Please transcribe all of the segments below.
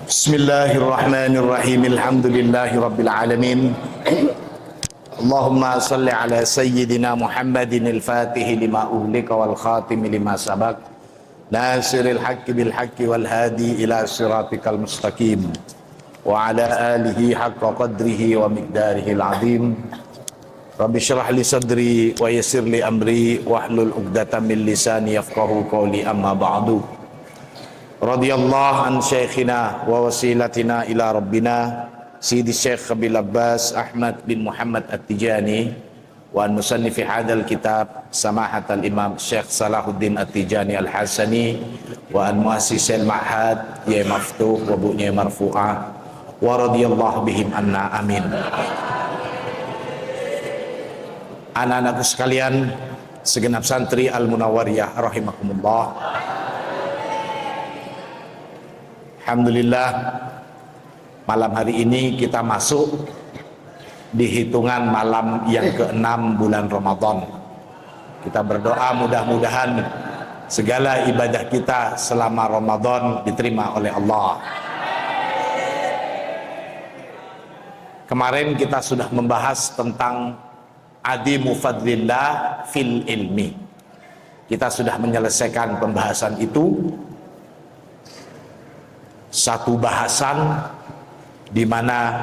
Bismillahirrahmanirrahim. Alhamdulillahi rabbil alamin. Allahumma salli ala sayyidina Muhammadin al-fatihi lima uhlika wal khatimi lima sabaq nasiril haqqi bil haqqi wal hadi ila siratikal mustaqim wa ala alihi haqqa qadrihi wa miqdarihi al-azim. Rabbi syrah li sadri wa yassir li amri wahlul 'uqdatam min lisani yafqahu qawli, amma ba'du. Radhiyallahu an syekhina wa wasilatina ila rabbina Sidi Syekh Abil Abbas Ahmad bin Muhammad At-Tijani wa an musannifi hadzal kitab samahat al-imam Syekh Salahuddin At-Tijani Al-Hasani wa an muassis al-ma'had ya maftuh wa bu'nya marfu'ah wa radhiyallahu bihim anna, amin. Anak-anakku sekalian, segenap santri Al-Munawwariyah rahimakumullah. Alhamdulillah, malam hari ini kita masuk di hitungan malam yang ke-6 bulan Ramadan. Kita berdoa mudah-mudahan segala ibadah kita selama Ramadan diterima oleh Allah. Kemarin kita sudah membahas tentang adimu fadlillah fil ilmi. Kita sudah menyelesaikan pembahasan itu. Satu bahasan di mana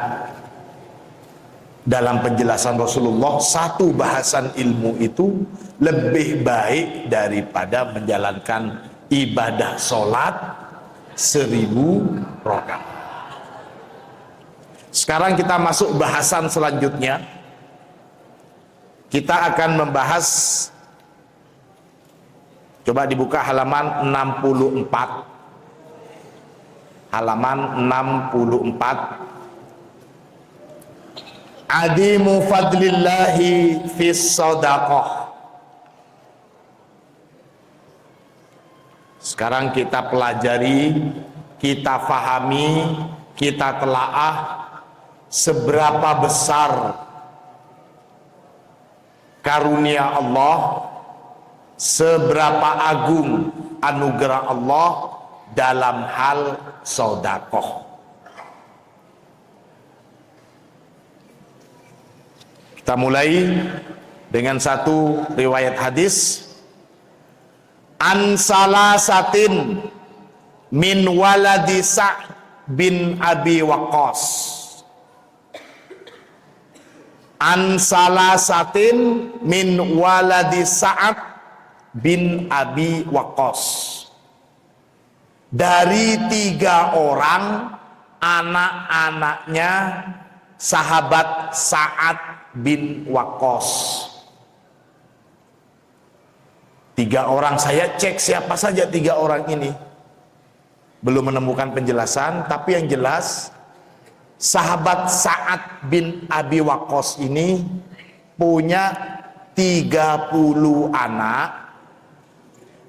dalam penjelasan Rasulullah, satu bahasan ilmu itu lebih baik daripada menjalankan ibadah sholat 1000 rakaat. Sekarang kita masuk bahasan selanjutnya. Kita akan membahas, coba dibuka halaman 64. Halaman 64. Adimu fadlillahi fis sadaqah. Sekarang kita pelajari, kita fahami, kita telaah seberapa besar karunia Allah, seberapa agung anugerah Allah dalam hal sedekah. Kita mulai dengan satu riwayat hadis. An salasatin min waladi Sa'd bin Abi Waqqas. An salasatin min waladi Sa'd bin Abi Waqqas. Dari 3 orang anak-anaknya sahabat Sa'ad bin Waqqas. 3 orang, saya cek siapa saja 3 orang ini. Belum menemukan penjelasan, tapi yang jelas sahabat Sa'ad bin Abi Waqqas ini punya 30 anak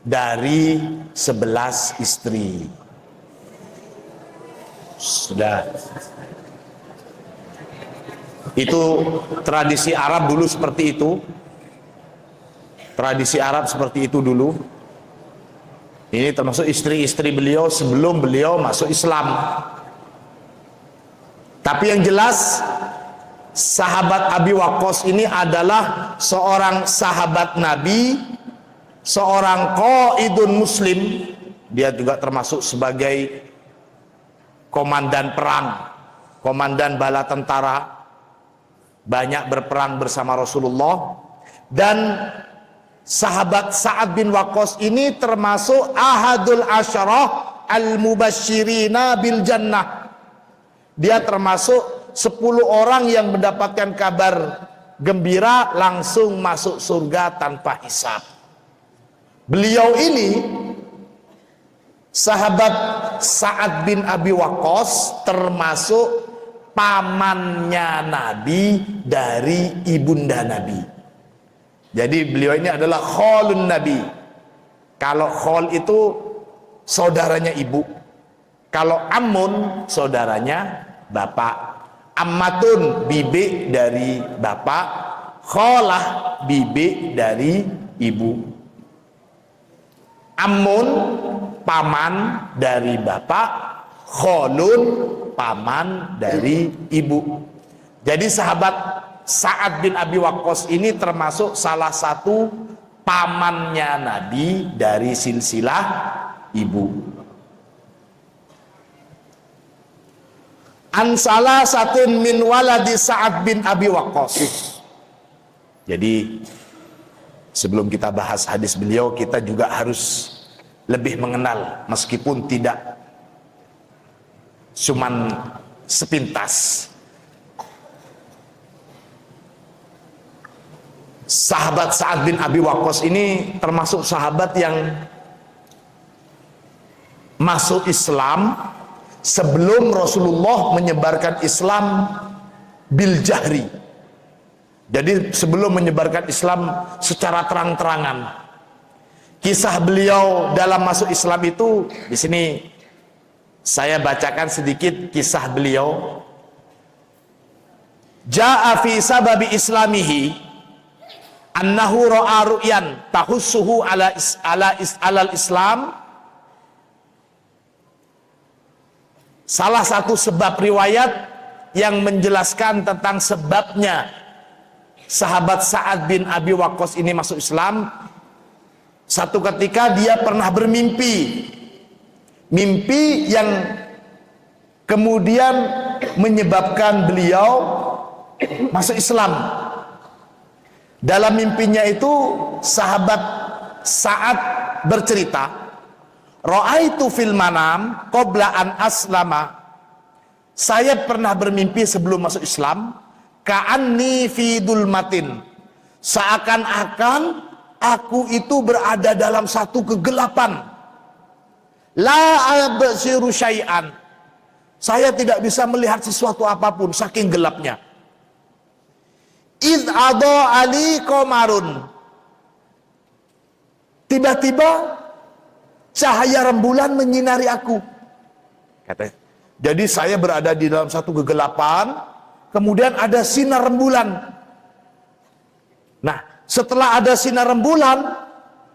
dari 11 istri. Sudah. Itu tradisi Arab dulu seperti itu. Tradisi Arab seperti itu dulu. Ini termasuk istri-istri beliau sebelum beliau masuk Islam. Tapi yang jelas, sahabat Abi Waqqas ini adalah seorang sahabat Nabi, seorang qaidun muslim. Dia juga termasuk sebagai komandan perang, komandan bala tentara, banyak berperang bersama Rasulullah. Dan sahabat Sa'ad bin Waqqas ini termasuk ahadul asyarah al-mubasyirina bil jannah. Dia termasuk 10 orang yang mendapatkan kabar gembira langsung masuk surga tanpa hisab. Beliau ini, sahabat Sa'ad bin Abi Waqqas, termasuk pamannya Nabi dari ibunda Nabi. Jadi beliau ini adalah khalun Nabi. Kalau khal itu saudaranya ibu, kalau amun saudaranya bapak, ammatun bibi dari bapak, khalah bibi dari ibu. Amun paman dari bapak, Kholun, paman dari ibu. Jadi sahabat Sa'ad bin Abi Waqqas ini termasuk salah satu pamannya Nabi dari silsilah ibu. An salasatin min waladi Sa'ad bin Abi Waqqas. Jadi sebelum kita bahas hadis beliau, kita juga harus lebih mengenal, meskipun tidak cuman sepintas. Sahabat Sa'ad bin Abi Waqqas ini termasuk sahabat yang masuk Islam sebelum Rasulullah menyebarkan Islam bil jahri. Jadi sebelum menyebarkan Islam secara terang-terangan. Kisah beliau dalam masuk Islam itu, di sini saya bacakan sedikit kisah beliau. Ja'a fi sababi islamihi annahu ra'a ru'yan tahussuhu alal Islam. Salah satu sebab riwayat yang menjelaskan tentang sebabnya sahabat Sa'ad bin Abi Waqqas ini masuk Islam. Satu ketika dia pernah bermimpi, mimpi yang kemudian menyebabkan beliau masuk Islam. Dalam mimpinya itu sahabat Sa'ad bercerita, ra'aitu fil manam qabla an aslama. Saya pernah bermimpi sebelum masuk Islam, ka'anni fi dulmatin. Seakan-akan aku itu berada dalam satu kegelapan. La absiru syai'an. Saya tidak bisa melihat sesuatu apapun saking gelapnya. Idh adha ali qamarun. Tiba-tiba cahaya rembulan menyinari aku. Katanya. Jadi saya berada di dalam satu kegelapan, kemudian ada sinar rembulan. Nah, setelah ada sinar rembulan,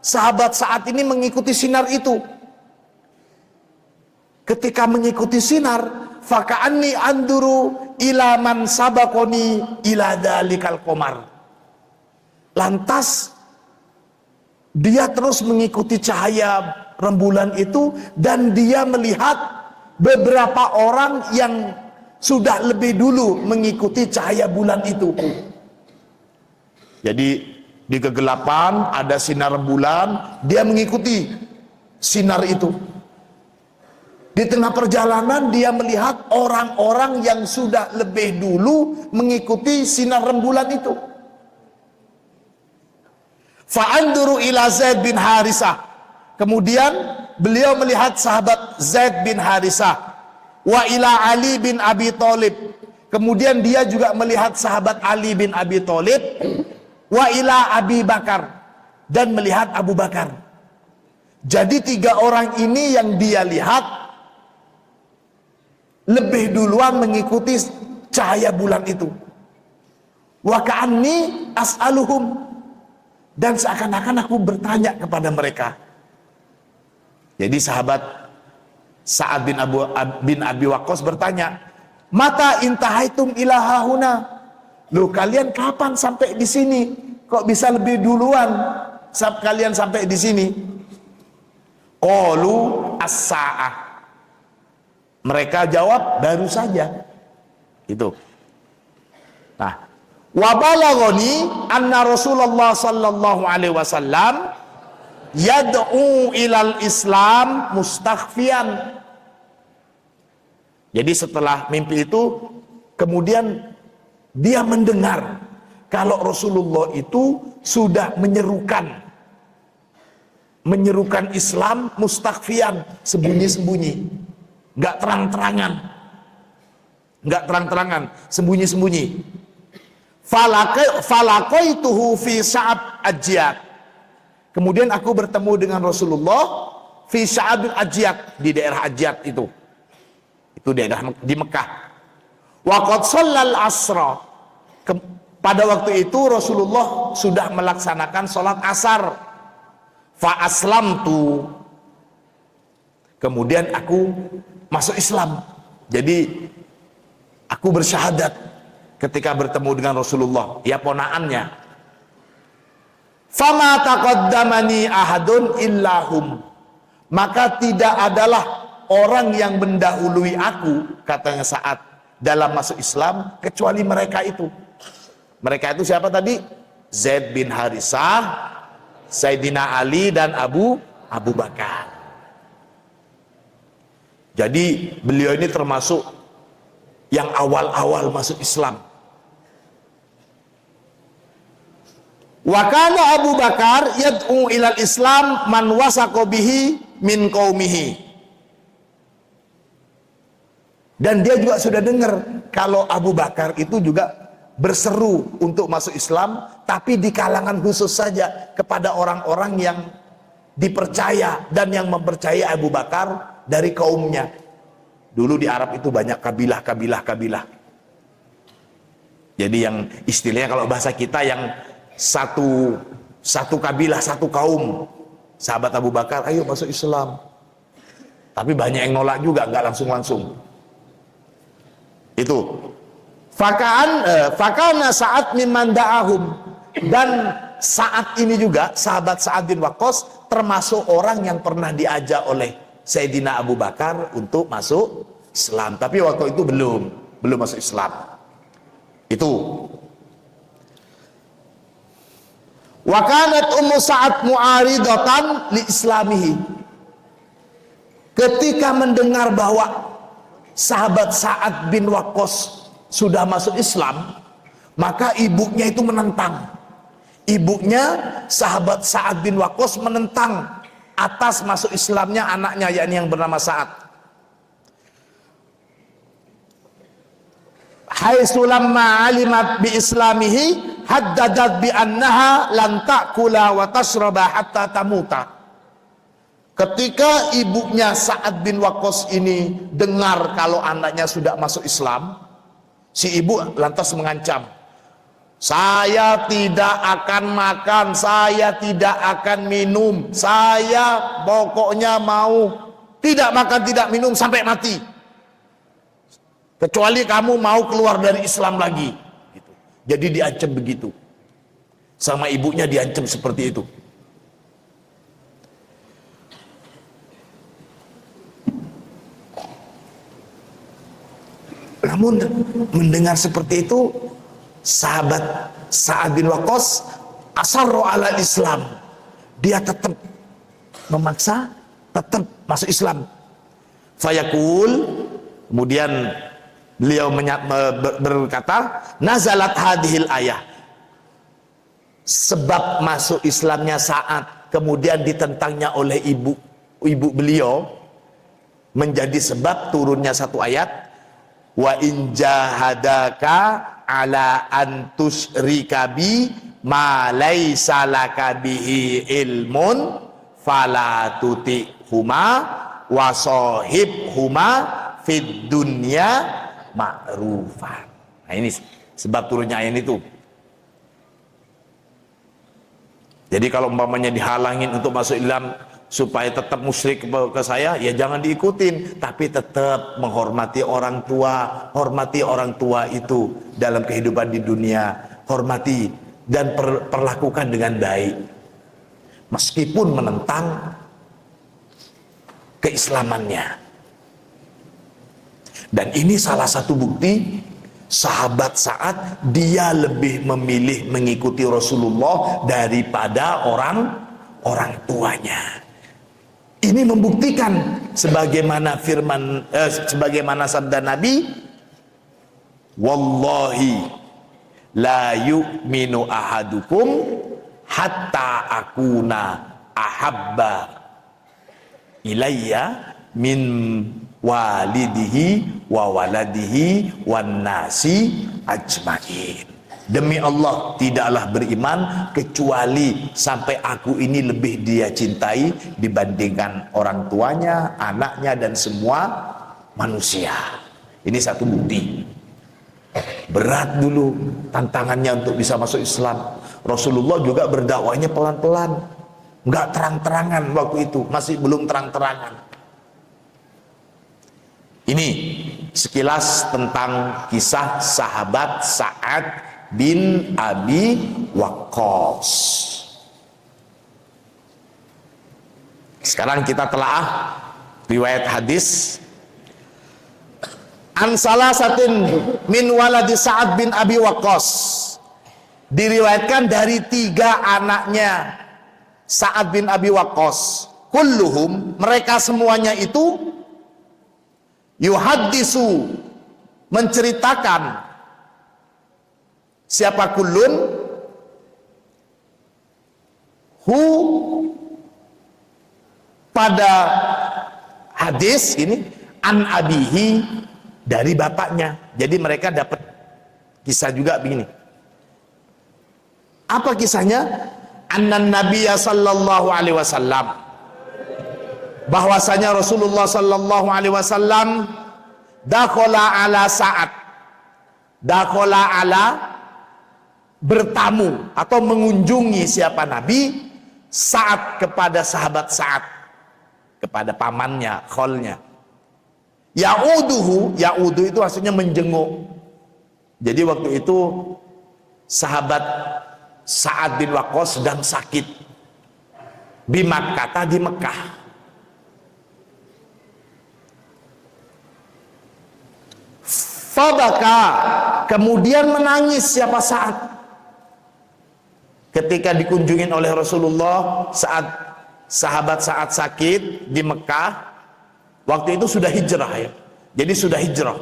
sahabat Sa'ad ini mengikuti sinar itu. Ketika mengikuti sinar, faka'anni anduru ila man sabaqoni ila dalikal qamar. Lantas dia terus mengikuti cahaya rembulan itu, dan dia melihat beberapa orang yang sudah lebih dulu mengikuti cahaya bulan itu. Jadi di kegelapan ada sinar rembulan, dia mengikuti sinar itu. Di tengah perjalanan dia melihat orang-orang yang sudah lebih dulu mengikuti sinar rembulan itu. Fa'anduru ila Zaid bin Harisah. Kemudian beliau melihat sahabat Zaid bin Harisah. Wa ila Ali bin Abi Thalib. Kemudian dia juga melihat sahabat Ali bin Abi Thalib. Wa ila Abi Bakar. Dan melihat Abu Bakar. Jadi tiga orang ini yang dia lihat lebih duluan mengikuti cahaya bulan itu. Wa ka'anni as'aluhum. Dan seakan-akan aku bertanya kepada mereka. Jadi sahabat Sa'ad bin Abi Waqqas bertanya, mata intahaitum ila hahuna. Loh, kalian kapan sampai di sini? Kok bisa lebih duluan kalian sampai di sini? Qalu as-sa'ah. Mereka jawab, baru saja. Itu. Nah, wa balaghani anna Rasulullah sallallahu alaihi wasallam yad'u ilal Islam mustakhfiyan. Jadi setelah mimpi itu, kemudian dia mendengar kalau Rasulullah itu sudah menyerukan Islam mustakhfiyan, sembunyi-sembunyi. Nggak terang-terangan, sembunyi-sembunyi. Falaqaituhu fi Sa'ab Ajyad. Kemudian aku bertemu dengan Rasulullah fi Sa'ab Ajyad, di daerah Ajyad itu daerah di Mekah. Wa qad shallal asra. Pada waktu itu Rasulullah sudah melaksanakan sholat asar. Fa aslamtu. Kemudian aku masuk Islam. Jadi aku bersyahadat ketika bertemu dengan Rasulullah, ya ponaannya. Fama taqaddamani ahadun illahum, maka tidak adalah orang yang mendahului aku, katanya Sa'ad, dalam masuk Islam kecuali mereka itu. Mereka itu siapa tadi? Zaid bin Harisah, Sayyidina Ali, dan Abu Bakar. Jadi beliau ini termasuk yang awal-awal masuk Islam. Wa kana Abu Bakar yad'u ilal Islam man wasaqa bihi min qaumihi. Dan dia juga sudah dengar kalau Abu Bakar itu juga berseru untuk masuk Islam, tapi di kalangan khusus saja kepada orang-orang yang dipercaya dan yang mempercayai Abu Bakar dari kaumnya. Dulu di Arab itu banyak kabilah. Jadi yang istilahnya kalau bahasa kita yang satu kabilah, satu kaum. Sahabat Abu Bakar, ayo masuk Islam. Tapi banyak yang nolak juga, nggak langsung. Itu. Fakana Sa'ad mimman da'ahum. Dan saat ini juga sahabat Sa'ad bin Waqqas termasuk orang yang pernah diajak oleh Sayyidina Abu Bakar untuk masuk Islam, tapi waktu itu belum masuk Islam. Itu. Wa kanat Ummu Sa'ad mu'aridatan li islamihi. Ketika mendengar bahwa sahabat Sa'ad bin Waqqas sudah masuk Islam, maka ibunya itu menentang. Ibunya sahabat Sa'ad bin Waqqas menentang atas masuk Islamnya anaknya, yakni yang bernama Sa'ad. Haitsu lamma alimat bi islamihi haddadat bi annaha lan ta'kula wa tashraba hatta tamuta. Ketika ibunya Sa'ad bin Waqqas ini dengar kalau anaknya sudah masuk Islam, si ibu lantas mengancam, saya tidak akan makan, saya tidak akan minum, saya pokoknya mau tidak makan, tidak minum sampai mati, kecuali kamu mau keluar dari Islam lagi. Jadi diancam begitu, sama ibunya diancam seperti itu. Namun mendengar seperti itu, sahabat Sa'ad bin Waqqas asarru ala Islam, dia tetap memaksa, tetap masuk Islam. Fayaqul, kemudian beliau berkata, nazalat hadhil ayah, sebab masuk Islamnya Sa'ad kemudian ditentangnya oleh ibu beliau menjadi sebab turunnya satu ayat, wa in jahadaka ala antus rikabi ma laisa laka bihi ilmun fala tutihuma wa sahibhuma fid dunya ma'rufan. Nah, ini sebab turunnya ayat itu. Jadi kalau umpamanya dihalangin untuk masuk Islam supaya tetap musyrik ke saya, ya jangan diikutin, tapi tetap menghormati orang tua. Hormati orang tua itu dalam kehidupan di dunia, hormati dan perlakukan dengan baik meskipun menentang keislamannya. Dan ini salah satu bukti sahabat Sa'ad dia lebih memilih mengikuti Rasulullah daripada orang tuanya. Ini membuktikan sebagaimana sebagaimana sabda Nabi, wallahi la yu'minu ahadukum hatta akuna ahabba ilayya min walidihi wa waladihi wan nasi ajmain. Demi Allah, tidaklah beriman kecuali sampai aku ini lebih dia cintai dibandingkan orang tuanya, anaknya, dan semua manusia. Ini satu bukti. Berat dulu tantangannya untuk bisa masuk Islam. Rasulullah juga berdakwahnya pelan-pelan, nggak terang-terangan waktu itu, masih belum terang-terangan. Ini sekilas tentang kisah sahabat Sa'ad bin Abi Waqqas. Sekarang kita telaah riwayat hadis. An salasatin min waladi Sa'ad bin Abi Waqqas. Diriwayatkan dari 3 anaknya Sa'ad bin Abi Waqqas. Kulluhum, mereka semuanya itu yuhaddisu, menceritakan. Siapa kullun? Hu, pada hadis ini, an abihi, dari bapaknya. Jadi mereka dapat kisah juga begini. Apa kisahnya? Annan Nabiyya sallallahu alaihi wasallam, bahwasanya Rasulullah sallallahu alaihi wasallam dakhala ala Sa'ad, dakhala ala, bertamu atau mengunjungi siapa Nabi? Sa'ad, kepada sahabat Sa'ad, kepada pamannya, kholnya. Ya'uduhu, ya'udu itu maksudnya menjenguk. Jadi waktu itu sahabat Sa'ad bin Waqqas sedang sakit di Makkah, di Mekah. Fabaka, kemudian menangis siapa Sa'ad ketika dikunjungin oleh Rasulullah saat sahabat Sa'ad sakit di Mekah. Waktu itu sudah hijrah ya. Jadi sudah hijrah.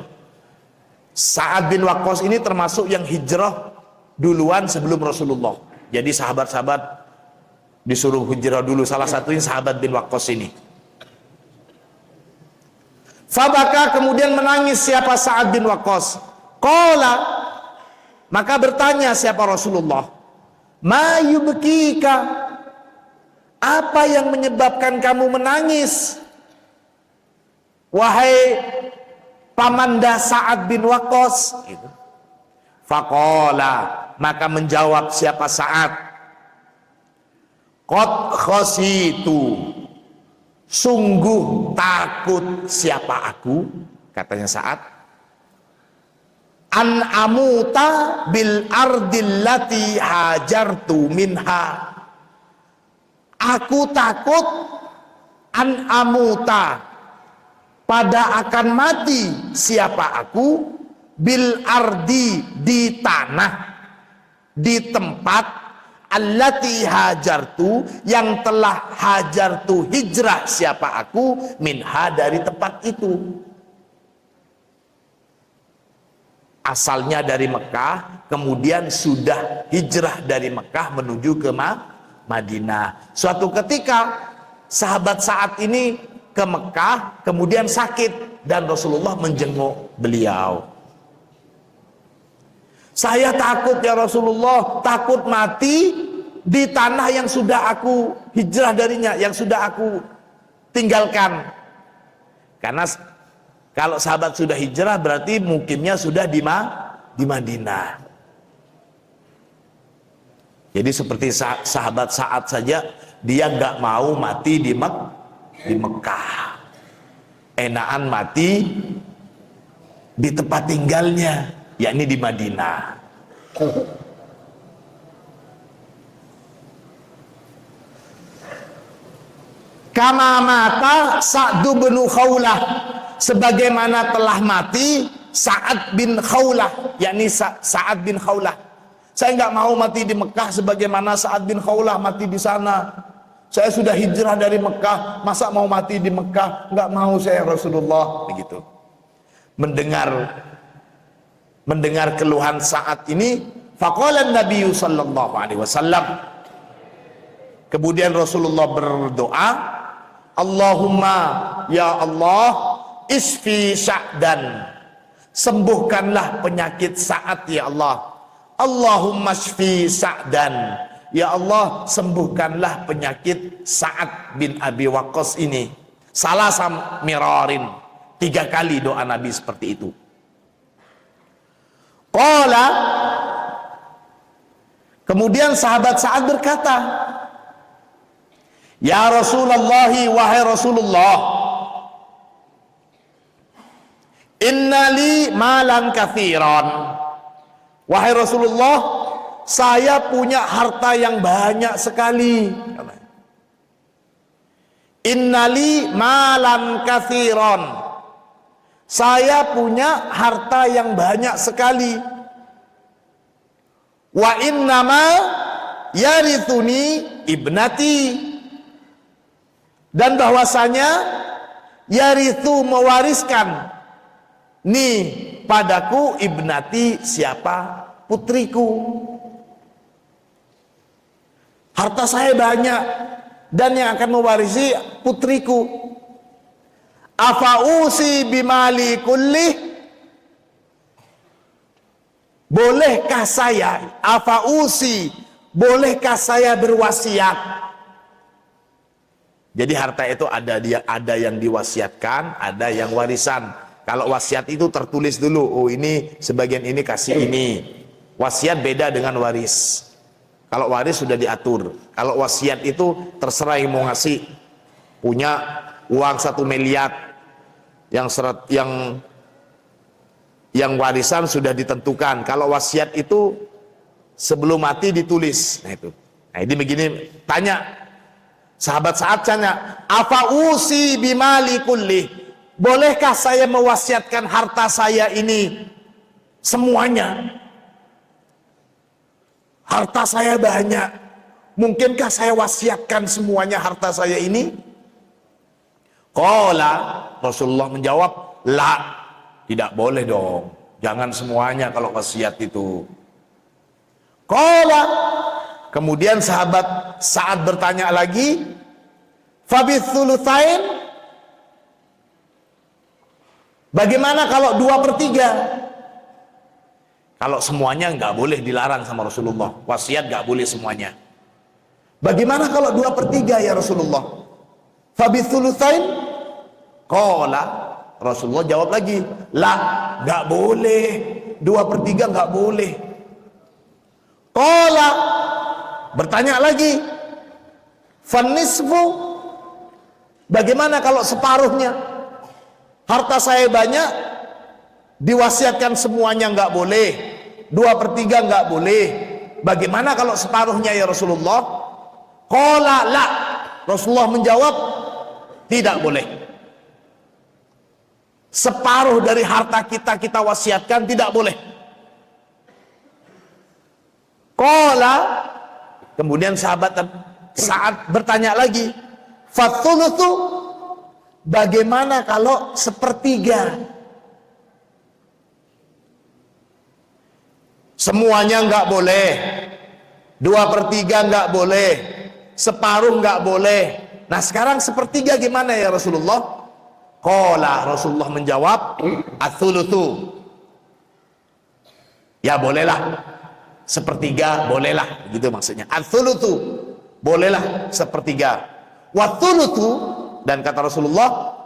Sa'ad bin Waqqas ini termasuk yang hijrah duluan sebelum Rasulullah. Jadi sahabat-sahabat disuruh hijrah dulu. Salah satunya sahabat bin Waqqas ini. Fabaka, kemudian menangis siapa Sa'ad bin Waqqas. Qala, maka bertanya siapa Rasulullah, ma yubkika, apa yang menyebabkan kamu menangis, wahai pamanda Sa'ad bin Waqqas? Gitu. Faqala, maka menjawab siapa Sa'ad, qad khasitu, sungguh takut siapa aku, katanya Sa'ad, an amuta bil ardillati hajartu minha, aku takut an amuta, pada akan mati siapa aku, bil ardi, di tanah, di tempat, allati hajartu, yang telah hajartu, hijrah siapa aku, minha, dari tempat itu. Asalnya dari Mekah, kemudian sudah hijrah dari Mekah menuju ke Madinah. Suatu ketika sahabat Sa'ad ini ke Mekah, kemudian sakit, dan Rasulullah menjenguk beliau. Saya takut ya Rasulullah, takut mati di tanah yang sudah aku hijrah darinya, yang sudah aku tinggalkan. Karena kalau sahabat sudah hijrah berarti mukimnya sudah di Madinah. Jadi seperti sahabat Sa'ad saja, dia nggak mau mati di Mekah, enakan mati di tempat tinggalnya, yakni di Madinah. Kama mata Sa'd bin Khawlah, sebagaimana telah mati Sa'ad bin Khawlah, yakni Sa'ad bin Khawlah. Saya nggak mau mati di Mekah sebagaimana Sa'ad bin Khawlah mati di sana. Saya sudah hijrah dari Mekah, masa mau mati di Mekah? Nggak mau saya Rasulullah. Begitu. Mendengar keluhan Sa'ad ini, faqala Nabi sallallahu alaihi wasallam, kemudian Rasulullah berdoa, Allahumma, ya Allah, isfi Sa'dan, sembuhkanlah penyakit Sa'ad ya Allah. Allahumma isfi Sa'dan, ya Allah, sembuhkanlah penyakit Sa'ad bin Abi Waqqas ini. Salasam mirarin, 3 kali doa Nabi seperti itu. Qala, kemudian sahabat Sa'ad berkata, ya Rasulullah, wahai Rasulullah, Innali malan katsiran. Wahai Rasulullah, saya punya harta yang banyak sekali. Innali malan katsiran. Saya punya harta yang banyak sekali. Wa innama yarithuni ibnati. Dan bahwasanya yarithu mewariskan ni padaku ibnati, siapa? Putriku. Harta saya banyak dan yang akan mewarisi putriku. Afausi bimali kullih. Bolehkah saya, afausi, bolehkah saya berwasiat? Jadi harta itu ada yang diwasiatkan, ada yang warisan. Kalau wasiat itu tertulis dulu, oh ini sebagian ini kasih ini. Wasiat beda dengan waris. Kalau waris sudah diatur. Kalau wasiat itu terserah yang mau ngasih. Punya uang 1 miliar, yang warisan sudah ditentukan. Kalau wasiat itu sebelum mati ditulis. Nah itu. Nah ini begini, tanya sahabat Sa'ad, tanya, afausi bimali kulli. Bolehkah saya mewasiatkan harta saya ini semuanya? Harta saya banyak. Mungkinkah saya wasiatkan semuanya harta saya ini? Qala, Rasulullah menjawab, la, tidak boleh dong. Jangan semuanya kalau wasiat itu. Qala, kemudian sahabat Sa'ad bertanya lagi, fabithulutsain, bagaimana kalau 2/3? Kalau semuanya nggak boleh, dilarang sama Rasulullah. Wasiat nggak boleh semuanya. Bagaimana kalau 2/3 ya Rasulullah? Fabithulutsain? Qala, Rasulullah jawab lagi, la, nggak boleh. 2/3 nggak boleh. Qala, bertanya lagi, fanisfu, bagaimana kalau separuhnya? Harta saya banyak, diwasiatkan semuanya nggak boleh, 2/3 nggak boleh. Bagaimana kalau separuhnya ya Rasulullah? Qala la, Rasulullah menjawab, tidak boleh. Separuh dari harta kita wasiatkan, tidak boleh. Qala, kemudian sahabat Sa'ad bertanya lagi, fathulutsu, bagaimana kalau 1/3? Semuanya nggak boleh, 2/3 nggak boleh, separuh nggak boleh. Nah sekarang 1/3 gimana ya Rasulullah? Qala, Rasulullah menjawab, ats-tsuluts, ya bolehlah 1/3, bolehlah, gitu maksudnya. Ats-tsuluts, bolehlah 1/3. Wat-tsuluts, dan kata Rasulullah,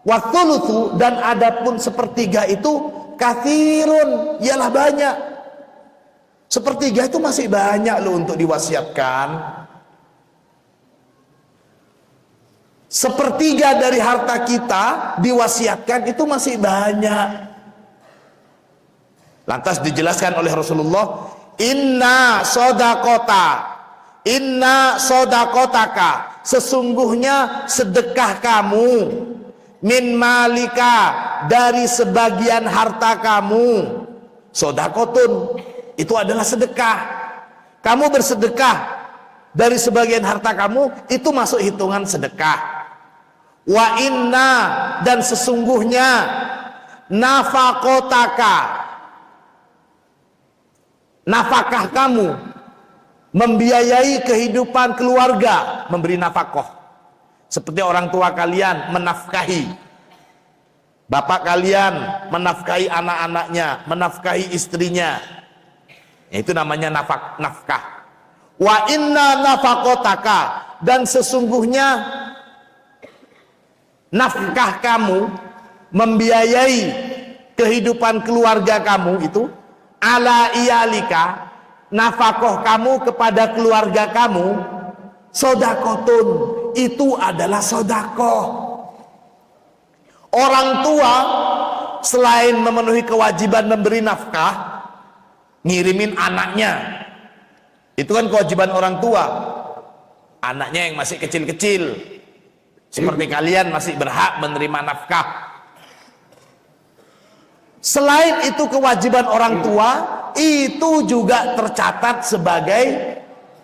wat-tsuluts, dan adapun 1/3 itu katsirun, ialah banyak. 1/3 itu masih banyak loh untuk diwasiatkan. 1/3 dari harta kita diwasiatkan itu masih banyak. Lantas dijelaskan oleh Rasulullah, inna sodakotaka, sesungguhnya sedekah kamu, min malika, dari sebagian harta kamu, sodakotun, itu adalah sedekah. Kamu bersedekah dari sebagian harta kamu, itu masuk hitungan sedekah. Wa inna, dan sesungguhnya, nafakotaka, nafkah kamu, membiayai kehidupan keluarga, memberi nafkah. Seperti orang tua kalian menafkahi, bapak kalian menafkahi anak-anaknya, menafkahi istrinya, itu namanya nafkah. Wa inna nafakotaka, dan sesungguhnya nafkah kamu, membiayai kehidupan keluarga kamu itu, ala iyalika, nafkah kamu kepada keluarga kamu, sodakotun, itu adalah sodakoh. Orang tua selain memenuhi kewajiban memberi nafkah, ngirimin anaknya, itu kan kewajiban orang tua. Anaknya yang masih kecil-kecil seperti kalian masih berhak menerima nafkah. Selain itu kewajiban orang tua itu juga tercatat sebagai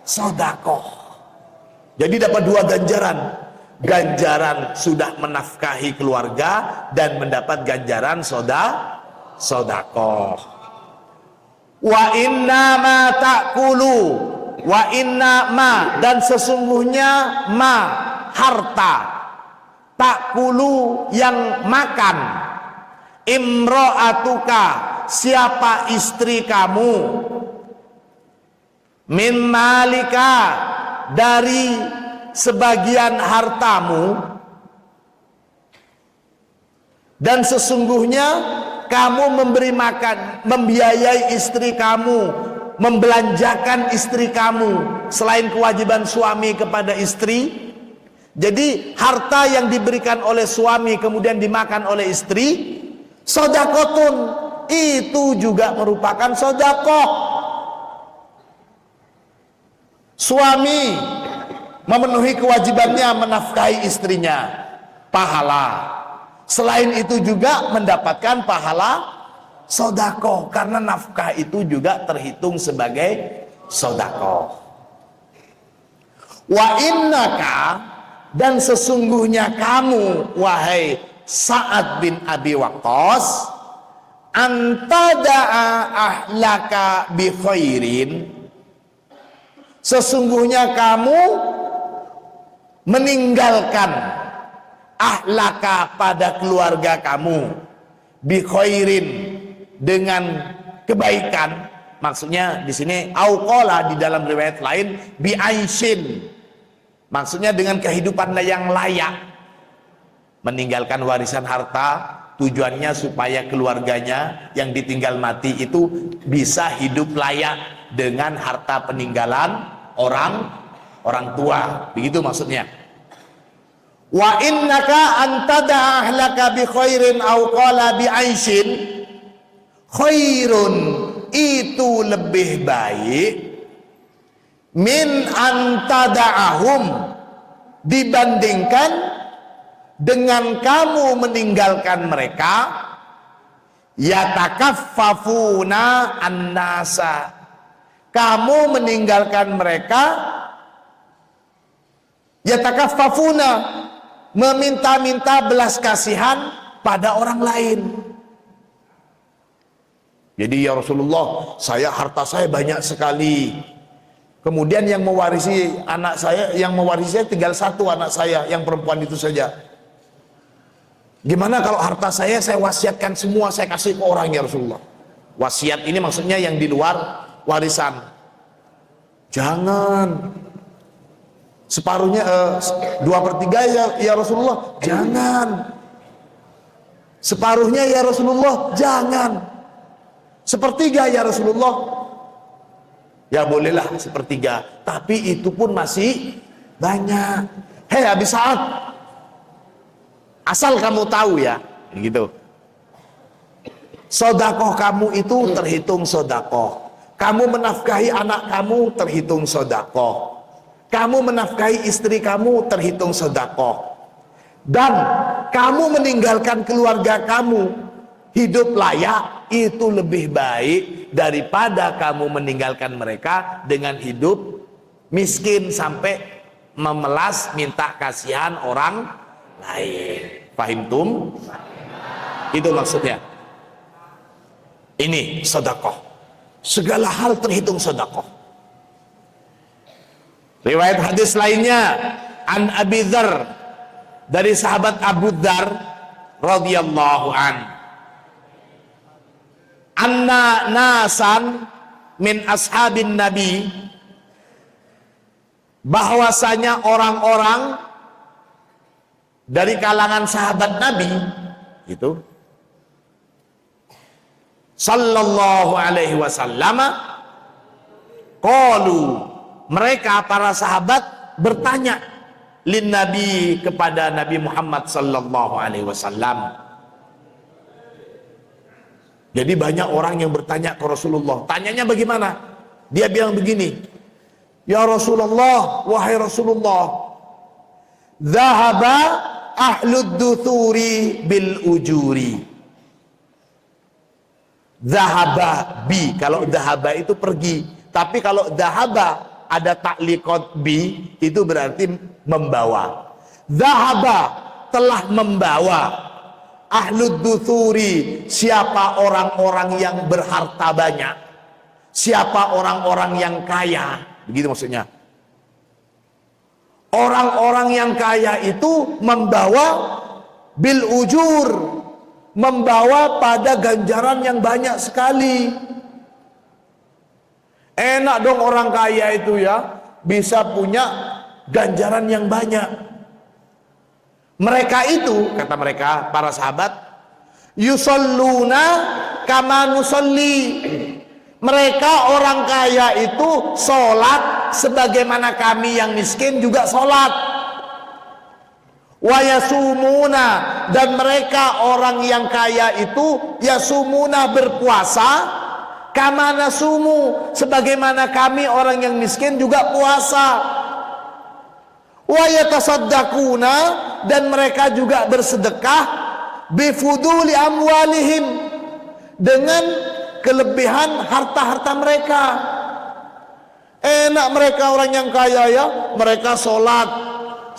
sedekah. Jadi dapat dua ganjaran. Ganjaran sudah menafkahi keluarga dan mendapat ganjaran sedekah. Wa inna ma ta'kulu, wa inna ma, dan sesungguhnya ma, harta, ta'kulu yang makan, imra'atuka, siapa istri kamu, min malika, dari sebagian hartamu, dan sesungguhnya kamu memberi makan, membiayai istri kamu, membelanjakan istri kamu selain kewajiban suami kepada istri. Jadi harta yang diberikan oleh suami kemudian dimakan oleh istri, sedekahun, itu juga merupakan sedekah. Suami memenuhi kewajibannya menafkahi istrinya, pahala. Selain itu juga mendapatkan pahala sedekah, karena nafkah itu juga terhitung sebagai sedekah. Wa innaka, dan sesungguhnya kamu wahai Sa'ad bin Abi Waqqas, antada'a ahlaka bi khairin, sesungguhnya kamu meninggalkan ahlaka pada keluarga kamu bi khairin, dengan kebaikan. Maksudnya di sini auqala, di dalam riwayat lain bi aisyin, maksudnya dengan kehidupan yang layak. Meninggalkan warisan harta tujuannya supaya keluarganya yang ditinggal mati itu bisa hidup layak dengan harta peninggalan orang tua, begitu maksudnya. Wa innaka antada ahlaka bi khairin au qala bi aisyin, khairun, itu lebih baik, min antada'ahum, dibandingkan dengan kamu meninggalkan mereka, yatakaffafuna annasa, kamu meninggalkan mereka, yatakaffafuna, meminta-minta belas kasihan pada orang lain. Jadi ya Rasulullah, harta saya banyak sekali, kemudian yang mewarisi anak saya, yang mewarisi saya tinggal satu anak saya yang perempuan itu saja. Gimana kalau harta saya wasiatkan semua, saya kasih ke orang ya Rasulullah? Wasiat ini maksudnya yang di luar warisan. Jangan. Separuhnya 2/3 ya Rasulullah, jangan. Separuhnya ya Rasulullah, jangan. 1/3 ya Rasulullah, ya bolehlah 1/3, tapi itu pun masih banyak. Hei Abi Sa'ad, asal kamu tahu ya, gitu, sedekah kamu itu terhitung sedekah. Kamu menafkahi anak kamu terhitung sedekah. Kamu menafkahi istri kamu terhitung sedekah. Dan kamu meninggalkan keluarga kamu hidup layak, itu lebih baik daripada kamu meninggalkan mereka dengan hidup miskin sampai memelas minta kasihan orang lain. Fahimtum? Itu maksudnya. Ini sedekah. Segala hal terhitung sedekah. Riwayat hadis lainnya, an Abi Dzar, dari sahabat Abu Dzar radhiyallahu an, anna nasan min ashabin nabi, bahwasanya orang-orang dari kalangan sahabat Nabi itu sallallahu alaihi wasallam, qalu, mereka para sahabat bertanya lin nabi, kepada Nabi Muhammad sallallahu alaihi wasallam, Jadi banyak orang yang bertanya ke Rasulullah. Tanyanya bagaimana? Dia bilang begini, ya Rasulullah, wahai Rasulullah, dhahaba ahlud duthuri bil ujuri. Dhahaba bi, kalau dhahaba itu pergi, tapi kalau dhahaba ada takliqat bi, itu berarti membawa. Dhahaba, telah membawa, ahlud duthuri, siapa orang-orang yang berharta banyak, siapa orang-orang yang kaya, begitu maksudnya. Orang-orang yang kaya itu membawa bil ujur, membawa pada ganjaran yang banyak sekali. Enak dong orang kaya itu ya, bisa punya ganjaran yang banyak. Mereka itu, kata mereka, para sahabat, yusalluna kama nusalli. Mereka orang kaya itu sholat sebagaimana kami yang miskin juga sholat. Wa yasumuna, dan mereka orang yang kaya itu yasumuna, berpuasa, kama nasumu, sebagaimana kami orang yang miskin juga puasa. Wa yatasaddaquna, dan mereka juga bersedekah, bifuduli amwalihim, dengan kelebihan harta-harta mereka. Enak mereka orang yang kaya ya, mereka sholat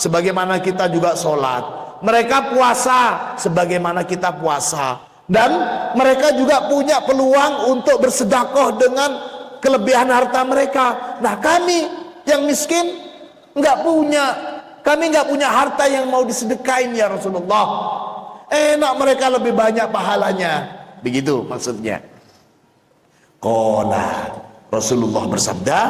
sebagaimana kita juga sholat, mereka puasa sebagaimana kita puasa, dan mereka juga punya peluang untuk bersedekah dengan kelebihan harta mereka. Nah kami yang miskin nggak punya, kami nggak punya harta yang mau disedekain ya Rasulullah. Enak mereka lebih banyak pahalanya, begitu maksudnya. Qala, Rasulullah bersabda,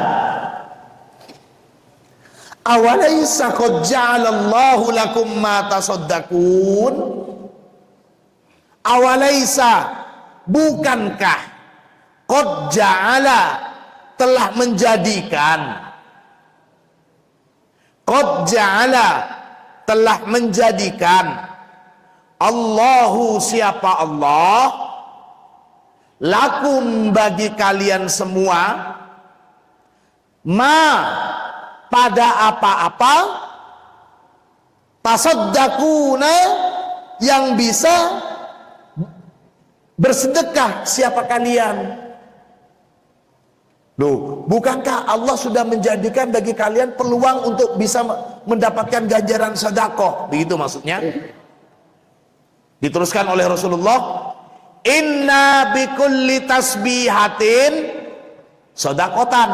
awalaisa qad ja'alallahu lakum ma tasaddaqun. Awalaisa, bukankah, qad ja'ala, telah menjadikan, qad ja'ala, telah menjadikan, Allahu, siapa Allah, lakum, bagi kalian semua, ma, pada apa-apa, tasaddaquna, yang bisa bersedekah siapa kalian. Loh, bukankah Allah sudah menjadikan bagi kalian peluang untuk bisa mendapatkan ganjaran sedekah? Begitu maksudnya. Diteruskan oleh Rasulullah, inna bikulli tasbihatin sedekatan.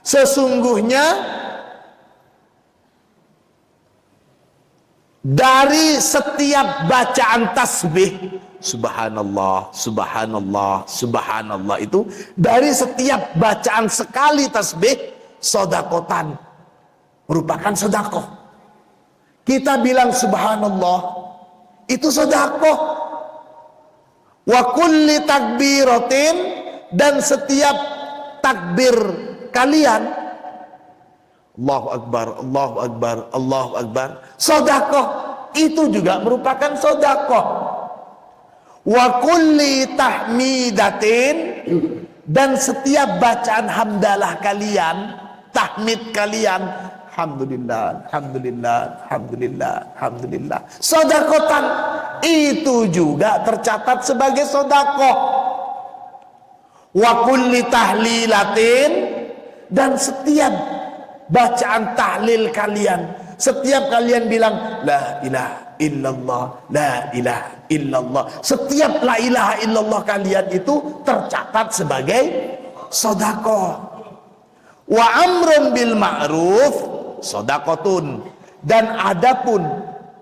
Sesungguhnya dari setiap bacaan tasbih, subhanallah, subhanallah, subhanallah, itu dari setiap bacaan sekali tasbih, sedekatan, merupakan sedekah. Kita bilang subhanallah, itu sedekah. Wa kulli takbiratin, dan setiap takbir kalian, Allahu Akbar, Allahu Akbar, Allahu Akbar, sedekah, itu juga merupakan sedekah. Wa kulli tahmidatin, dan setiap bacaan hamdalah kalian, tahmid kalian, alhamdulillah, alhamdulillah, alhamdulillah, alhamdulillah, sedekatan, itu juga tercatat sebagai sedekah. Wa kulli tahlilatin, dan setiap bacaan tahlil kalian, setiap kalian bilang la ilaha illallah, la ilaha illallah, setiap la ilaha illallah kalian itu tercatat sebagai sedekah. Wa amrun bil ma'ruf sedekatun, dan adapun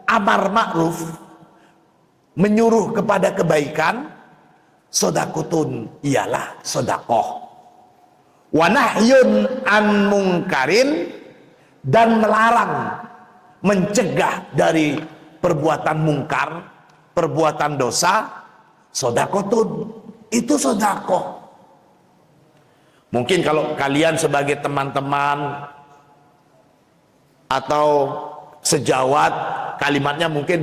amar ma'ruf, menyuruh kepada kebaikan, sedekatun, ialah sedekah. Wa nahyun an mungkarin, dan melarang, mencegah dari perbuatan mungkar, perbuatan dosa, sedekatun, itu sedekah. Mungkin kalau kalian sebagai teman-teman atau sejawat, kalimatnya mungkin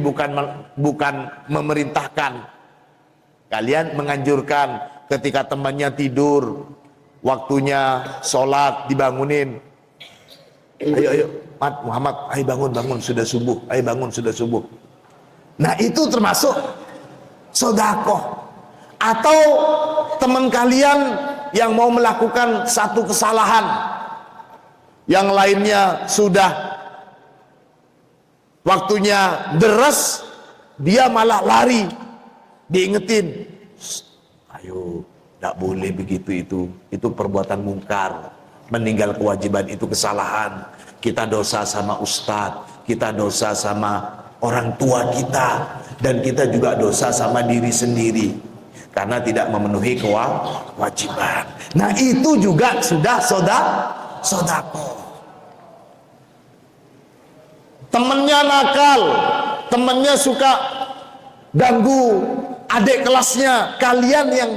bukan memerintahkan, Kalian menganjurkan ketika temannya tidur, waktunya sholat dibangunin. Ayo, Muhammad, ayo bangun, sudah subuh. Ayo bangun, sudah subuh. Nah, itu termasuk sedekah. Atau teman kalian yang mau melakukan satu kesalahan, yang lainnya sudah waktunya deras, dia malah lari, diingetin, ayo, tidak boleh begitu, itu perbuatan mungkar, meninggal kewajiban itu kesalahan, kita dosa sama ustadz, kita dosa sama orang tua kita, dan kita juga dosa sama diri sendiri karena tidak memenuhi kewajiban. Nah, itu juga sudah sedekah. Temennya nakal, temennya suka ganggu adik kelasnya, kalian yang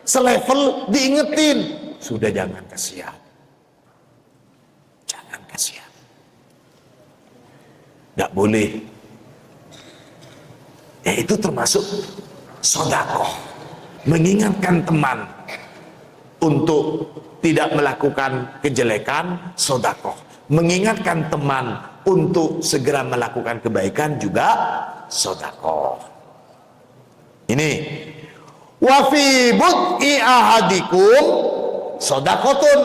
selevel diingetin, sudah jangan kasihan, tidak boleh. Ya, itu termasuk sedekah, mengingatkan teman untuk tidak melakukan kejelekan, sedekah. Mengingatkan teman untuk segera melakukan kebaikan juga sedekah. Ini wa fi bud'i ahadikum sedekatun.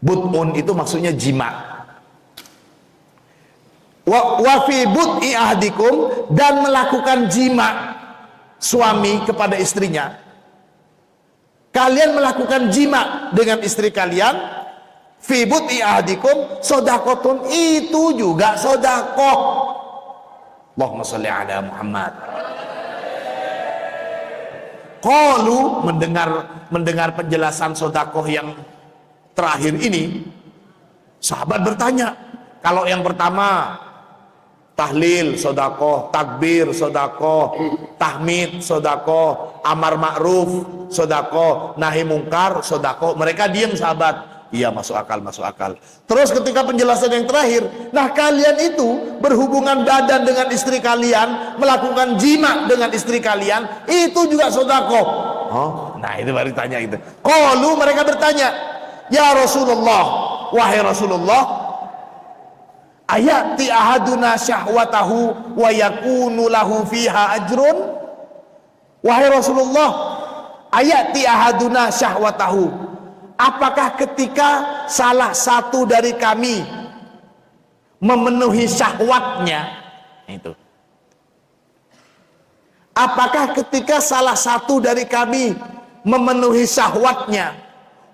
Bud'un itu maksudnya jima. Wa fi bud'i ahadikum, dan melakukan jima suami kepada istrinya. Kalian melakukan jima dengan istri kalian, fi bud'i ahadikum sedekatun, itu juga sedekah. Allahumma sholli ala Muhammad. Qalu, mendengar penjelasan sedekah yang terakhir ini, sahabat bertanya, kalau yang pertama tahlil sedekah, takbir sedekah, tahmid sedekah, amar ma'ruf sedekah, nahi mungkar sedekah, mereka diam sahabat. Iya, masuk akal. Terus ketika penjelasan yang terakhir, nah kalian itu berhubungan badan dengan istri kalian, melakukan jima dengan istri kalian, itu juga sedekah. Oh, nah itu baru tanya itu. Qalu, mereka bertanya, ya Rasulullah, wahai Rasulullah, ayati ahaduna syahwatahu wa yakunu lahu fiha ajrun. Wahai Rasulullah, ayati ahaduna syahwatahu, apakah ketika salah satu dari kami memenuhi syahwatnya, itu, apakah ketika salah satu dari kami memenuhi syahwatnya,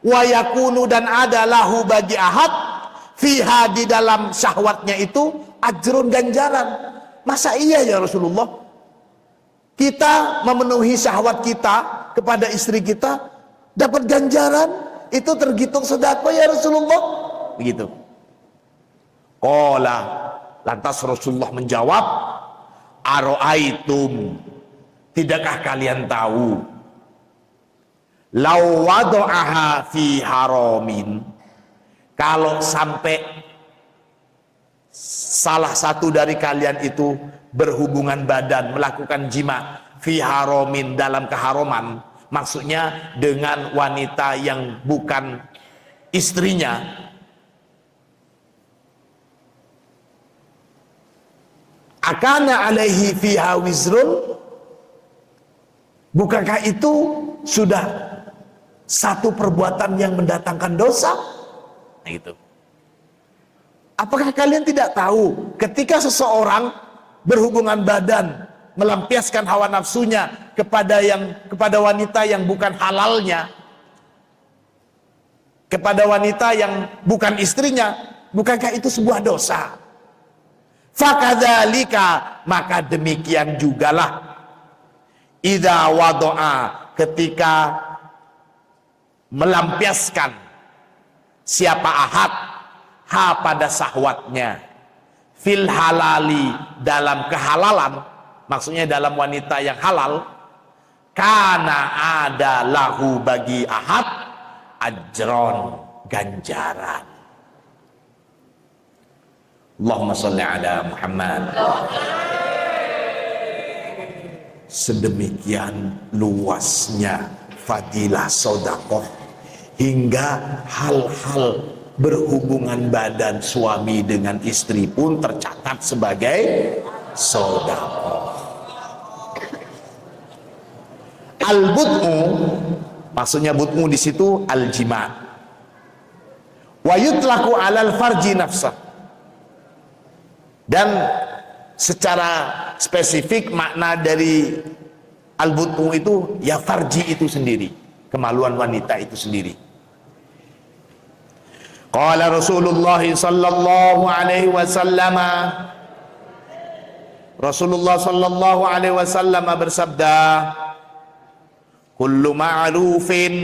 wa yakunu, dan ada lahu bagi ahad, fiha, di dalam syahwatnya itu, ajrun, ganjaran. Masa iya ya Rasulullah, kita memenuhi syahwat kita kepada istri kita dapat ganjaran, itu terhitung sedekah ya Rasulullah? Begitu. Qala, lantas Rasulullah menjawab, aro'aitum, tidakkah kalian tahu, law wada'aha fi haramin, kalau sampai salah satu dari kalian itu berhubungan badan, melakukan jima, fi haramin, dalam keharuman, maksudnya dengan wanita yang bukan istrinya, akana alaihi fiha wizrun, bukankah itu sudah satu perbuatan yang mendatangkan dosa? Nah, itu. Apakah kalian tidak tahu ketika seseorang berhubungan badan, melampiaskan hawa nafsunya kepada wanita yang bukan halalnya, kepada wanita yang bukan istrinya, bukankah itu sebuah dosa? Fakadzalika, maka demikian jugalah, idza wada'a, ketika melampiaskan siapa ahad ha pada syahwatnya, fil halali, dalam kehalalan, maksudnya dalam wanita yang halal, kana ada lahu bagi ahad ajron, ganjaran. Allahumma sholli ala Muhammad. sedemikian luasnya fadilah sedekah hingga hal-hal berhubungan badan suami dengan istri pun tercatat sebagai sedekah. Al-bud'u, maksudnya bud'u di situ al-jima'. Wa yutlaku 'alal farji nafsah. Dan secara spesifik makna dari al-bud'u itu ya farji itu sendiri, kemaluan wanita itu sendiri. Qala Rasulullah sallallahu alaihi wasallam, Rasulullah sallallahu alaihi wasallam bersabda, kullu ma'rufin,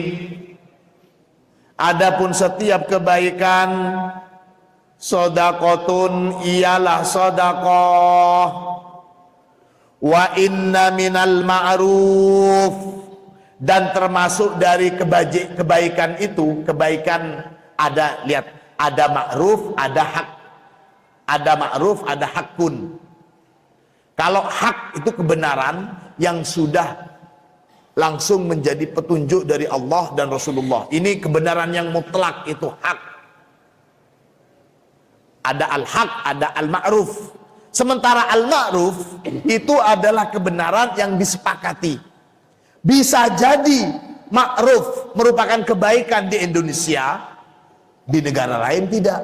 adapun setiap kebaikan, sedekahun ialah sedekah. Wa inna minal ma'ruf, dan termasuk dari kebaikan itu, kebaikan ada, lihat, ada ma'ruf, ada hak. Ada ma'ruf, ada hakun. Kalau hak itu kebenaran yang sudah langsung menjadi petunjuk dari Allah dan Rasulullah. Ini kebenaran yang mutlak, itu hak. Ada al-haq, ada al-ma'ruf. Sementara al-ma'ruf itu adalah kebenaran yang disepakati. Bisa jadi ma'ruf merupakan kebaikan di Indonesia, di negara lain tidak.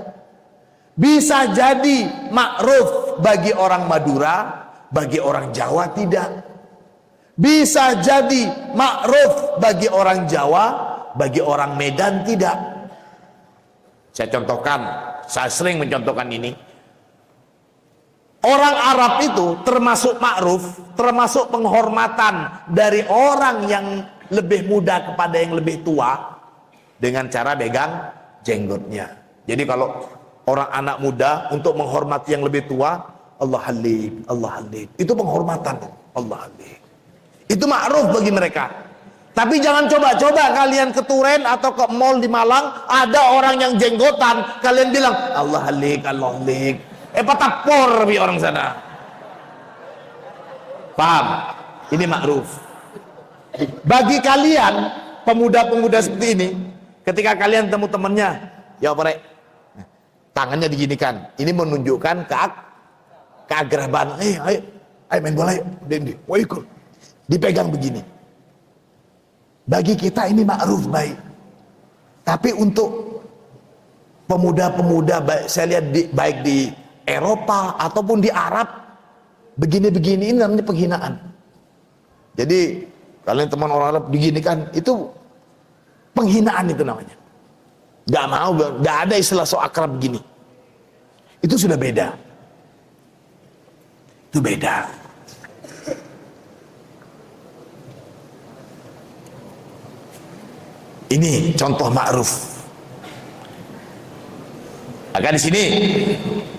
Bisa jadi ma'ruf bagi orang Madura, bagi orang Jawa tidak. Bisa jadi ma'ruf bagi orang Jawa, bagi orang Medan tidak. Saya contohkan, saya sering mencontohkan ini. Orang Arab itu termasuk ma'ruf, termasuk penghormatan dari orang yang lebih muda kepada yang lebih tua dengan cara pegang jenggotnya. Jadi kalau orang anak muda untuk menghormati yang lebih tua, Allah halim, Allah halim. Itu penghormatan, Allah halim. Itu ma'ruf bagi mereka. Tapi jangan coba-coba kalian ke Turen atau ke mall di Malang, ada orang yang jenggotan, kalian bilang Allah halik, Allah halik. Patapor bi orang sana. Paham? Ini ma'ruf. Bagi kalian pemuda-pemuda seperti ini, ketika kalian temu temannya, ya Pak, tangannya diginikan. Ini menunjukkan keakraban. Ayo main bola yuk. Wah ikut. Dipegang begini. Bagi kita ini ma'ruf baik. Tapi untuk pemuda-pemuda, saya lihat baik di Eropa ataupun di Arab, begini-begini ini namanya penghinaan. Jadi kalian teman orang Arab diginikan, itu penghinaan itu namanya. Gak mau, gak ada istilah so akrab begini. Itu sudah beda. Itu beda. Ini contoh ma'ruf. Maka di sini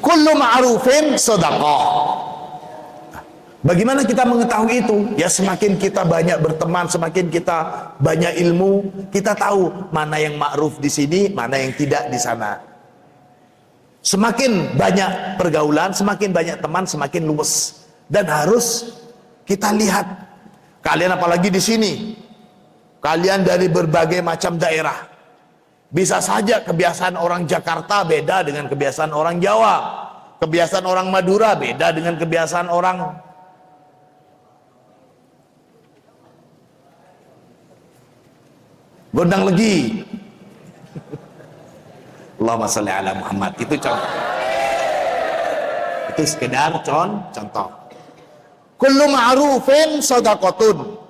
kullu ma'rufin sedekah. Bagaimana kita mengetahui itu? Ya semakin kita banyak berteman, semakin kita banyak ilmu, kita tahu mana yang ma'ruf di sini, mana yang tidak di sana. Semakin banyak pergaulan, semakin banyak teman, semakin luwes. Dan harus kita lihat. Kalian apalagi di sini, kalian dari berbagai macam daerah. Bisa saja kebiasaan orang Jakarta beda dengan kebiasaan orang Jawa. Kebiasaan orang Madura beda dengan kebiasaan orang Gondang Legi. Allahumma sholli ala Muhammad. Itu contoh. Itu sekedar contoh. Kullu ma'rufin shadaqatun.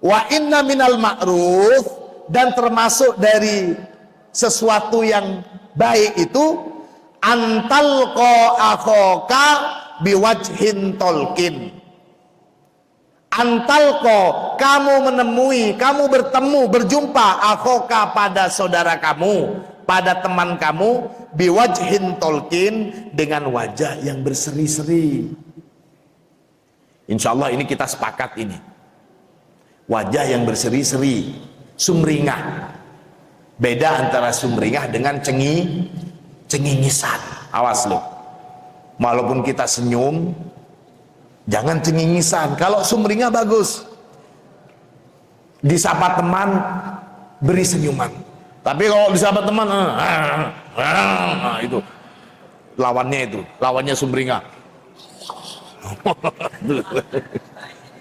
Wa inna minal ma'ruf, dan termasuk dari sesuatu yang baik itu antalqa akhaka biwajhin tolkin. Antalqa, kamu menemui, kamu bertemu, berjumpa akhaka pada saudara kamu, pada teman kamu, biwajhin tolkin, dengan wajah yang berseri-seri. Insya Allah ini kita sepakat ini. Wajah yang berseri-seri, sumringah. Beda antara sumringah dengan cengingisan. Awas loh. Walaupun kita senyum, Jangan cengingisan. Kalau sumringah bagus, disapa teman beri senyuman. Tapi kalau disapa teman itu lawannya sumringah.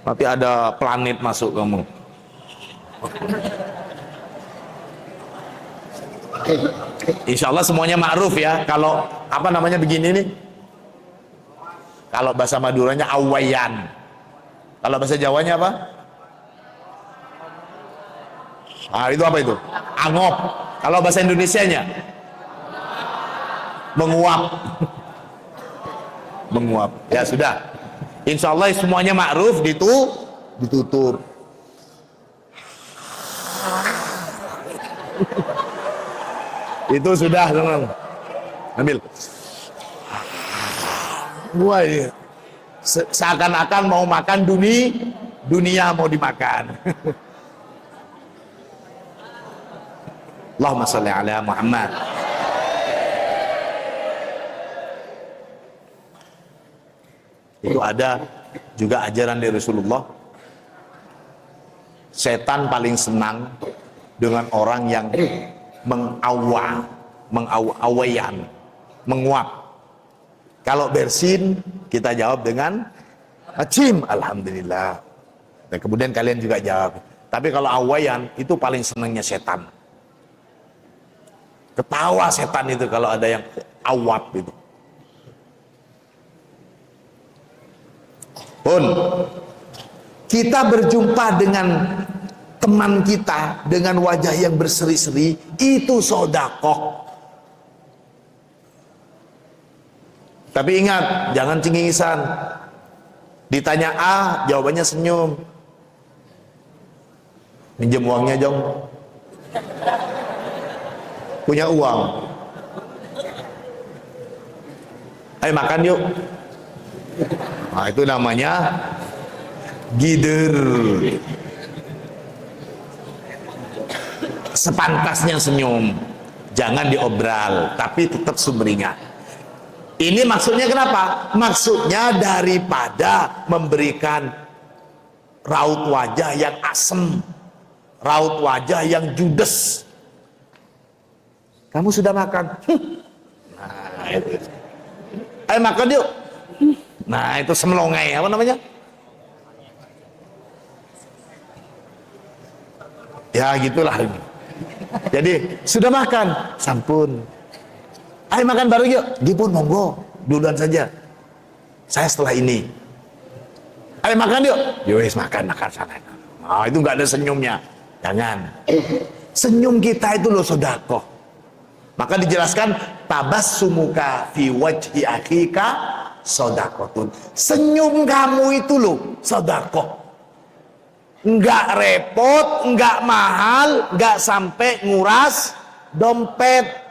Nanti ada planet masuk kamu. Insya Allah semuanya ma'ruf ya. Kalau apa namanya begini nih, kalau bahasa Maduranya awayan, kalau bahasa Jawanya apa? Itu apa itu? Angop. Kalau bahasa Indonesianya menguap. Menguap. Ya sudah, insya Allah semuanya ma'ruf, ditutup. Itu sudah, teman. Ambil. Wah, ini seakan-akan mau makan dunia mau dimakan. Allahumma sholli ala Muhammad. Itu ada juga ajaran dari Rasulullah. Setan paling senang dengan orang yang mengawayan, menguap. Kalau bersin, kita jawab dengan acim, alhamdulillah. Dan kemudian kalian juga jawab. Tapi kalau awayan, itu paling senangnya setan. Ketawa setan itu kalau ada yang awap itu. Pun kita berjumpa dengan teman kita dengan wajah yang berseri-seri, itu sodakoh. Tapi ingat, jangan cengisan. Ditanya A, jawabannya senyum. Minjem uangnya, Jong. Punya uang. Ayo makan yuk. Nah, itu namanya gider. Sepantasnya senyum, jangan diobral, tapi tetap sumringah. Ini maksudnya kenapa? Maksudnya daripada memberikan raut wajah yang asem, raut wajah yang judes. Kamu sudah makan? Nah, itu. Ayo makan yuk. Nah, itu semelongai, apa namanya? Ya gitulah. Jadi sudah makan, sampun. Ayo makan bareng yuk. Dia pun monggo, duluan saja. Saya setelah ini. Ayo makan yuk. Yowes makan sana. Nah, itu nggak ada senyumnya. Jangan. Senyum kita itu loh sedekah. Maka dijelaskan tabassumuka fi wajhi akhika sedekahun. Senyum kamu itu loh sedekah. Enggak repot, enggak mahal, enggak sampai nguras dompet.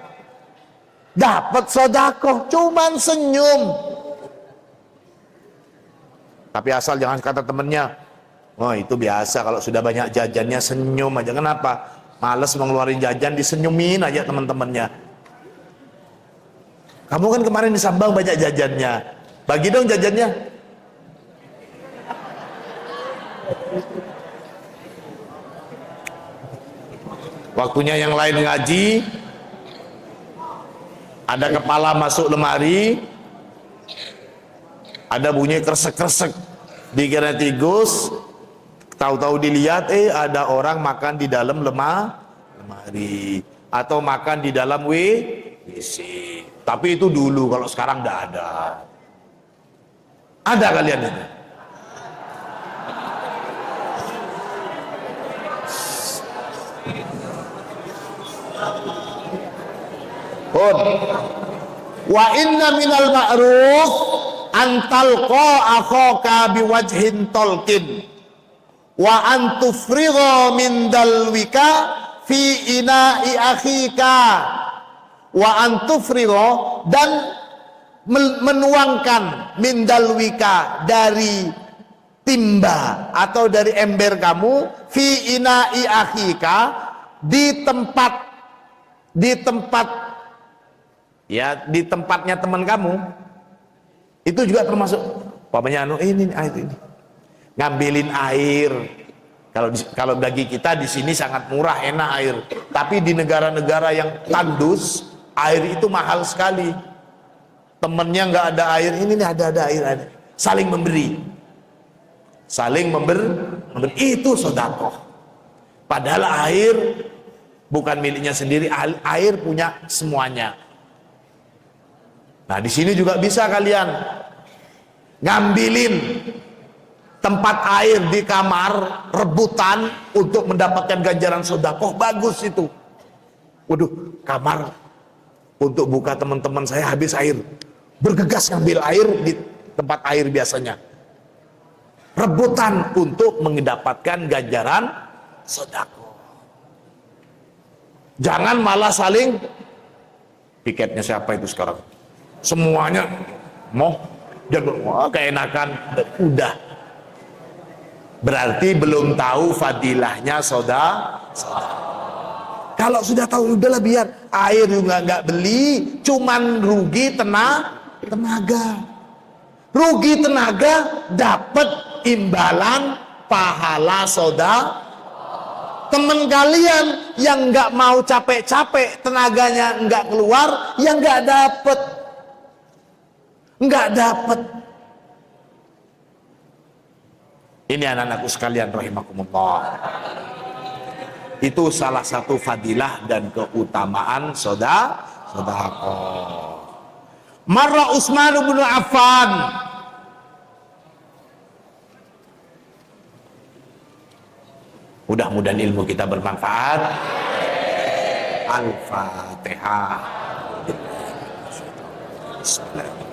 Dapat sedekah, cuman senyum. Tapi asal jangan kata temennya, oh itu biasa kalau sudah banyak jajannya senyum aja. Kenapa? Males mengeluarin jajan, disenyumin aja teman-temannya. Kamu kan kemarin di Sambang banyak jajannya, bagi dong jajannya. Waktunya yang lain ngaji, ada kepala masuk lemari, ada bunyi kresek-kresek, dikira tikus, tahu-tahu dilihat ada orang makan di dalam lemari atau makan di dalam WC. Tapi itu dulu, kalau sekarang tidak ada. Ada kalian itu? Wa inna minal ma'ruf antalqa akhaka biwajhin talqin wa antufridha min dalwika fi ina'i akhika wa antufridha, dan menuangkan min dalwika dari timba atau dari ember kamu fi ina'i akhika, di tempatnya teman kamu, itu juga termasuk Umpamanya ini air ini. Ngambilin air. Kalau bagi kita di sini sangat murah, enak air. Tapi di negara-negara yang tandus, air itu mahal sekali. Temennya nggak ada air, ini nih ada air, ada. Saling memberi. Saling memberi, itu sedekah. Padahal air bukan miliknya sendiri, air punya semuanya. Nah, di sini juga bisa kalian ngambilin tempat air di kamar, rebutan untuk mendapatkan ganjaran sedekah, bagus itu. Waduh, kamar untuk buka teman-teman saya habis air, bergegas ngambil air di tempat air biasanya. Rebutan untuk mendapatkan ganjaran sedekah. Jangan malah saling, tiketnya siapa itu sekarang? Semuanya mau jangan, wah keenakan, udah. Berarti belum tahu fadilahnya sedekah. Kalau sudah tahu, udahlah biar air juga nggak beli, cuman rugi tenaga. Rugi tenaga, dapat imbalan pahala sedekah. Temen kalian yang nggak mau capek-capek, tenaganya nggak keluar, yang nggak dapat. Ini anak-anakku sekalian rahimakumullah. Itu salah satu fadilah dan keutamaan sedekah. Marra Utsman bin Affan. Mudah-mudahan ilmu kita bermanfaat. Al-Fatihah. Bismillahirrahmanirrahim.